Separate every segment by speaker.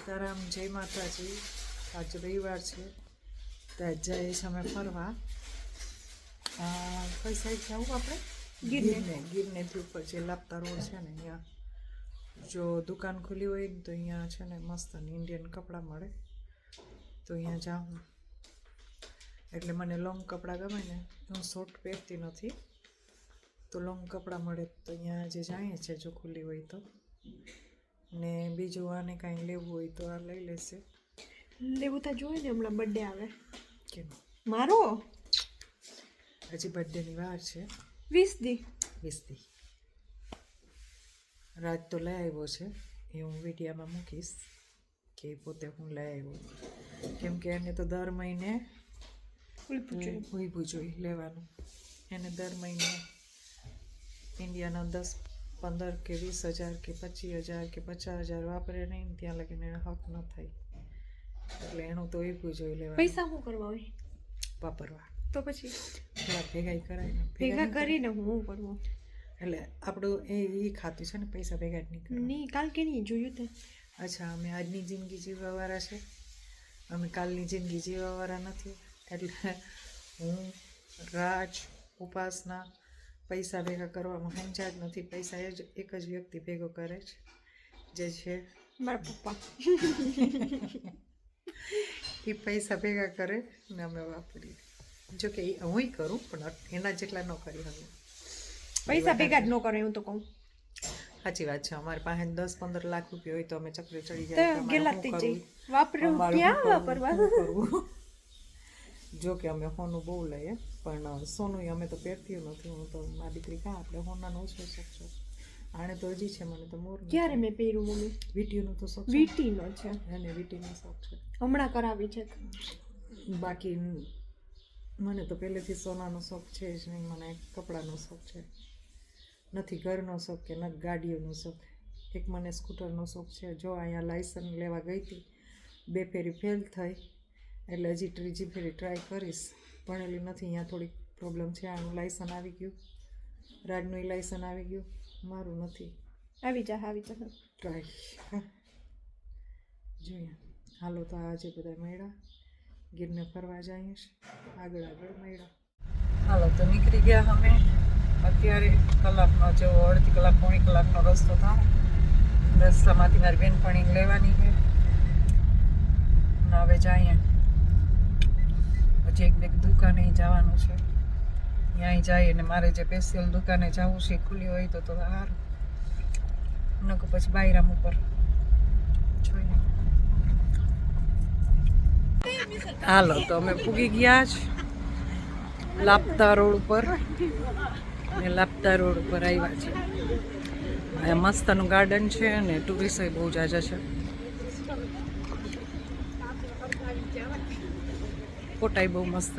Speaker 1: સીતારામ, જય માતાજી. આજ રવિવાર છે તો આજ જઈએ છીએ અમે ફરવા. કઈ સાઈડ જવું આપણે? ગીરનેથી ઉપર જે લાપતા રોડ છે ને અહીંયા જો દુકાન ખુલી હોય ને તો અહીંયા છે ને મસ્ત ઇન્ડિયન કપડાં મળે તો અહીંયા જાઉં. એટલે મને લોંગ કપડાં ગમે ને, હું શોર્ટ પહેરતી નથી તો લોંગ કપડાં મળે તો અહીંયા જે જાઈએ છે જો ખુલ્લી હોય તો. ને બીજું આને કાંઈ લેવું હોય તો આ લઈ લેશે.
Speaker 2: લેવું તો જોઈએ ને, હમણાં બર્થડે આવે.
Speaker 1: કેમ?
Speaker 2: મારો
Speaker 1: હજી બર્થડેની વાર છે.
Speaker 2: 20 દી.
Speaker 1: રાત તો લઈ આવ્યો છે એ હું વિડીયામાં મૂકીશ કે પોતે હું લઈ આવ્યો, કેમ કે એને તો દર મહિને ભૂઈભું જોઈ લેવાનું. એને દર મહિને ઇન્ડિયાના 10, 15 કે 20,000 કે 25,000 કે 50,000 વાપરે નહીં ત્યાં લગીને એને હક ન થાય. એટલે એનું તો એવું જોઈ લેવાનું.
Speaker 2: પૈસા શું કરવા હોય?
Speaker 1: વાપરવા.
Speaker 2: તો પછી
Speaker 1: થોડા ભેગા કરાય
Speaker 2: ભેગા કરીને હું કરવું.
Speaker 1: એટલે આપણું એ ખાતું છે ને, પૈસા ભેગા જ નહીં કરવા.
Speaker 2: નહીં, કાલ કે નહીં જોયું તે.
Speaker 1: અચ્છા, અમે આજની જિંદગી જીવવાવાળા છે, અમે કાલની જિંદગી જીવવાવાળા નથી. એટલે હું, રાજ, ઉપાસના પૈસા ભેગા કરવામાં સમજ્યા જ નથી. પૈસા એક જ વ્યક્તિ ભેગો કરે છે, જે છે
Speaker 2: મારા પપ્પા.
Speaker 1: એ પૈસા ભેગા કરે ને અમે વાપરીએ. જો કે હું કરું પણ એના જેટલા ન કરી હવે.
Speaker 2: પૈસા ભેગા જ ન કરે હું તો કહું.
Speaker 1: સાચી વાત છે. અમારી પાસે 10-15 લાખ રૂપિયા હોય તો અમે ચક્રી ચડી જાય. જો કે અમે સોનું બહુ લઈએ પણ સોનું અમે તો પહેરતી નથી. હું તો મારી દીકરી કાં આપણે સોનાનો ઓછો શોખ છે. આણે તો હજી છે, મને તો મોર.
Speaker 2: ક્યારે મેં પહેર્યું મમ્મી?
Speaker 1: વીટીનો તો શોખ.
Speaker 2: વીટીનો છે
Speaker 1: એને વીટીનો શોખ છે.
Speaker 2: હમણાં કરાવી છે.
Speaker 1: બાકી મને તો પહેલેથી સોનાનો શોખ છે જ નહીં. મને કપડાનો શોખ છે, નથી ઘરનો શોખ કે નથી ગાડીઓનો શોખ. એક મને સ્કૂટરનો શોખ છે. જો અહીંયા લાયસન્સ લેવા ગઈ હતી, 2 ફેરી ફેલ થઈ એટલે હજી ત્રીજી ફેરી ટ્રાય કરીશ. ભણેલી નથી, અહીંયા થોડીક પ્રોબ્લેમ છે. આનું લાયસન્સ આવી ગયું, રાજનું લાયસન્સ આવી ગયું, મારું નથી.
Speaker 2: આવી જા
Speaker 1: ટ્રાય જોઈએ. હાલો તો આજે બધા મળ્યા, ગીરને ફરવા જઈએ આગળ મળ્યા. હાલો તો નીકળી ગયા અમે. અત્યારે કલાકનો જેવો, અડધી કલાક, પોણી કલાકનો રસ્તો થાય. રસ્તામાંથી મારી બેનપણી લેવાની છે ને હવે જઈએ. હજી 1-2 દુકાને જવાનું છે, ત્યાં જઈએ ને મારે જે સ્પેશિયલ દુકાને જવું છે ખુલ્લી હોય તો સારું, નકો પછી બાયરામ ઉપર જોઈને. હાલો તો અમે પૂગી ગયા જ લાપતા રોડ ઉપર. ને લાપતા રોડ ઉપર આવ્યા છે. અહીંયા મસ્તનું ગાર્ડન છે અને ટુરિસ્ટ બહુ જાજા છે. ફોટાય બહુ મસ્ત.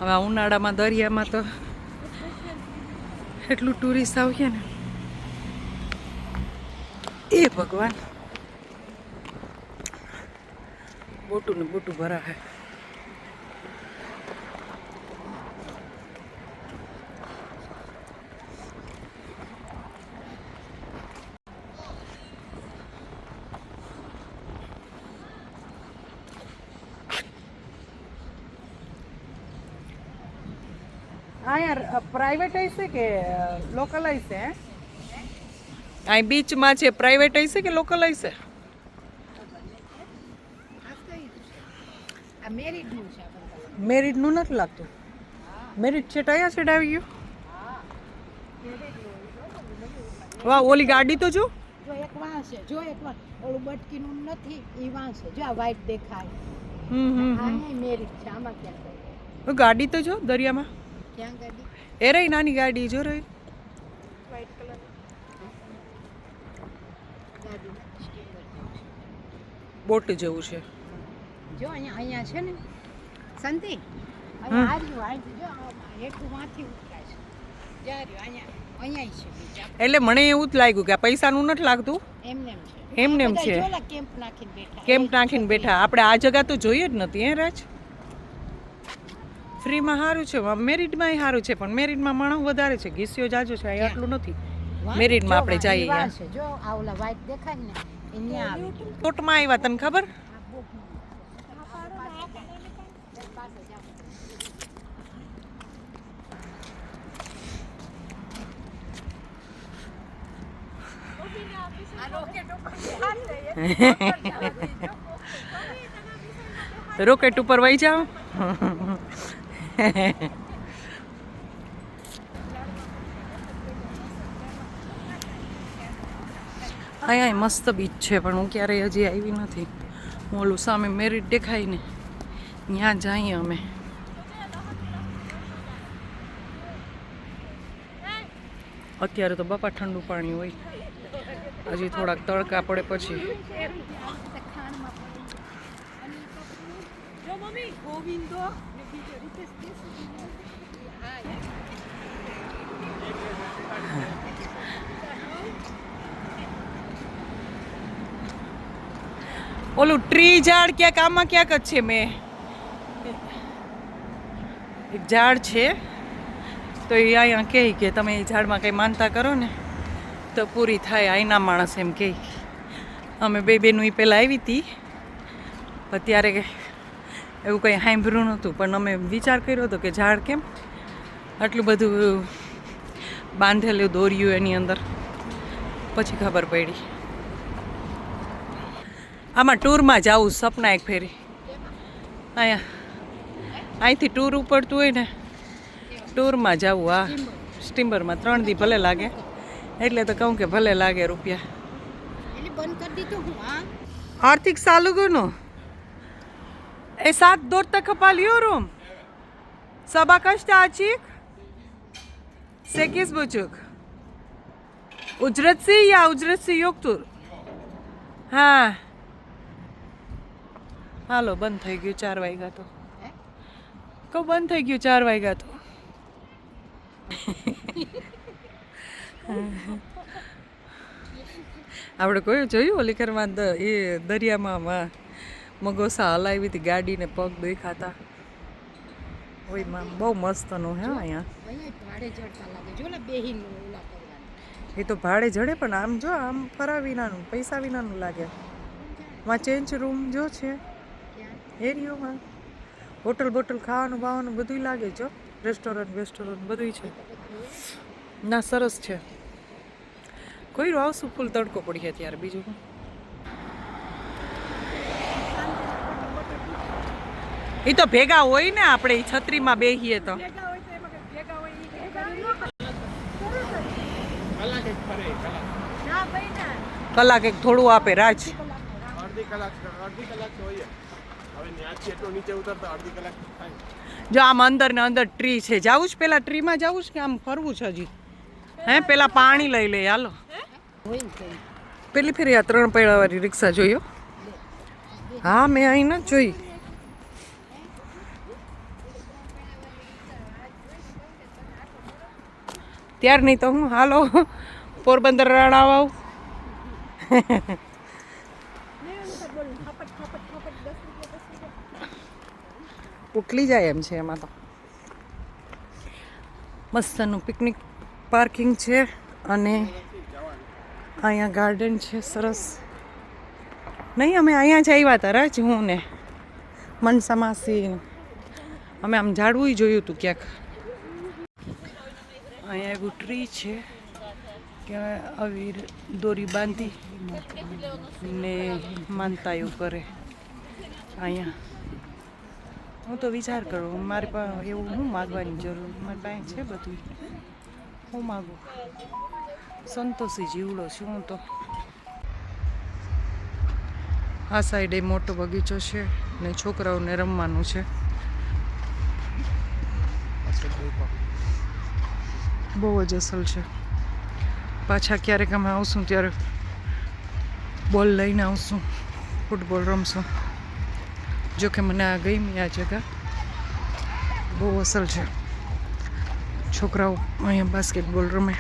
Speaker 1: હવે ઉનાળામાં દરિયામાં તો એટલું ટુરિસ્ટ આવીએ ને, એ ભગવાન. બોટું ને બોટું ભરા હે. હા યાર, પ્રાઇવેટ હશે કે લોકલ હશે? અહીં બીચમાં છે, પ્રાઇવેટ હશે કે લોકલ હશે? મેરિટનું નથી લાગતું. મેરિટ છે અહીંયા સેટ આવી ગયું. વાહ, ઓલી ગાડી તો જો.
Speaker 3: જો એક વાં છે, જો એક વાં ઓલું બટકીનું નથી, ઈ વાં છે. જો આ વ્હાઈટ દેખાય. આ નહીં મેરિટ છે. આમાં ક્યાં
Speaker 1: ગાડી તો જો દરિયામાં.
Speaker 3: ક્યાં ગાડી?
Speaker 1: એ રહી નાની ગાડી જો રહી.
Speaker 2: વ્હાઈટ કલર
Speaker 3: ગાડી
Speaker 1: બોટ જેવું છે.
Speaker 3: જો અહીંયા છે ને સંતિ, અહીંયા હાર્યું હાર્યું. જો હેઠું વાંથી ઉતરાય છે. જા રહ્યું અહીંયા છે.
Speaker 1: એટલે મને એવું જ લાગ્યું કે આ પૈસાનું નથી લાગતું.
Speaker 3: એમને છે
Speaker 1: એમને એમ
Speaker 3: બધા
Speaker 1: છે
Speaker 3: જોલા કેમ્પ નાખીને બેઠા
Speaker 1: કેમ્પ નાખીને બેઠા. આપણે આ જગા તો જોઈએ જ નથી હે રાજ. ફ્રીમાં સારું છે, મેરિટમાં સારું છે, પણ મેરિટમાં માણસ વધારે છે, ઘીસીઓ જાજો છે, અહીં આટલું નથી. મેરિટમાં આપણે જઈએ
Speaker 3: વાહ છે જો આ ઓલા વ્હાઈટ દેખાય ને અહીંયા આવી ગયું.
Speaker 1: કોટમાં આવ્યા તને ખબર? રોકેટ ઉપર વહી જાઓ. અહીંયા મસ્ત બીચ છે, પણ હું ક્યારેય હજી આવી નથી. હું ઓલું સામે મેરિટ દેખાય ને ત્યાં જઈએ અમે. અત્યારે તો બાપા ઠંડુ પાણી હોય, હજી થોડાક તડકા પડે પછી. ઓલું ટ્રી ઝાડ ક્યાંક આમાં ક્યાંક જ છે. મેં એક ઝાડ છે તો એ અહીંયા કહે કે તમે એ ઝાડમાં કંઈ માનતા કરો ને તો પૂરી થાય. આઈના માણસ એમ કહે. અમે બે બેનું એ પહેલાં આવી હતી, પણ ત્યારે એવું કંઈ સાંભળ્યું નહોતું, પણ અમે વિચાર કર્યો હતો કે ઝાડ કેમ આટલું બધું બાંધેલું દોર્યું એની અંદર, પછી ખબર પડી. આમાં ટૂરમાં જવું સપના એક ફેરી. અહીંથી ટૂર ઉપડતું હોય ને, ટૂરમાં જવું. આ સ્ટીમરમાં 3 દી ભલે લાગે, એટલે તો કહું કે ભલે લાગે રૂપિયા. Artık sağlıkını. Saat 4'te kapalıyorum. Sabah kaçta açık? 8:30. Ücretsiz ya ücretsiz yoktur. Ha. હાલો બંધ થઈ ગયું 4 વાગ્યા તો. કહું બંધ થઈ ગયું 4 વાગ્યા તો. આપણે કોઈ જોયું ઓલી ઘરમાં એ દરિયામાં મગોસા હલાવી હતી, ગાડીને પગ દુખાતા હોય. બહુ મસ્તનું હે અહીંયા. એ તો ભાડે જડે, પણ આમ જો આમ ફરા વિનાનું, પૈસા વિનાનું લાગે. માં ચેન્જ રૂમ જો છે એરિયોમાં, હોટલ બોટલ ખાવાનું બાવાનું બધું લાગે. જો રેસ્ટોરન્ટ બધું છે ના, સરસ છે. કોઈ આવશું ફૂલ તડકો પડીએ ત્યારે. બીજું એ તો ભેગા હોય ને, આપણે છત્રીમાં બેસીએ તો કલાક એક થોડું આપે રાજ. જો આમ અંદર ને અંદર ટ્રી છે. જાવું જ પેલા ટ્રીમાં જાવું જ કે આમ ફરવું છે હજી? હે પેલા પાણી લઈ લે. હાલો પેલી ફેરી આ 3 પૈડા વાળી રિક્ષા જોયો? હા મેં અહીં ન જોઈ. ત્યાર નહીં તો હું હાલો પોરબંદર રાણાવાવ. ઉકલી જાય એમ છે એમાં તો. મસ્તનું પિકનિક પાર્કિંગ છે અને અહીંયા ગાર્ડન છે સરસ. નહીં અમે અહીંયા જ આવ્યા હતા રાજ, હું ને મનસા માસી. અમે આમ ઝાડવું જોયું હતું ક્યાંક. અહીંયા એવું ટ્રી છે કે આવી દોરી બાંધી ને માનતાયું કરે. અહીંયા હું તો વિચાર કરું મારી પાસે એવું હું માગવાની જરૂર, મારી પાસે છે બધું. હું માગું? સંતોષી જીવડો છું હું તો. આ સાઈડે મોટો બગીચો છે ને છોકરાઓને રમવાનું છે. બહુ જ અસલ છે. પાછા ક્યારેક અમે આવશું ત્યારે બોલ લઈને આવશું, ફૂટબોલ રમશું. જોકે મને આ ગમી આ જગા, બહુ અસલ છે. છોકરાઓ અહીંયા બાસ્કેટબોલ રમે.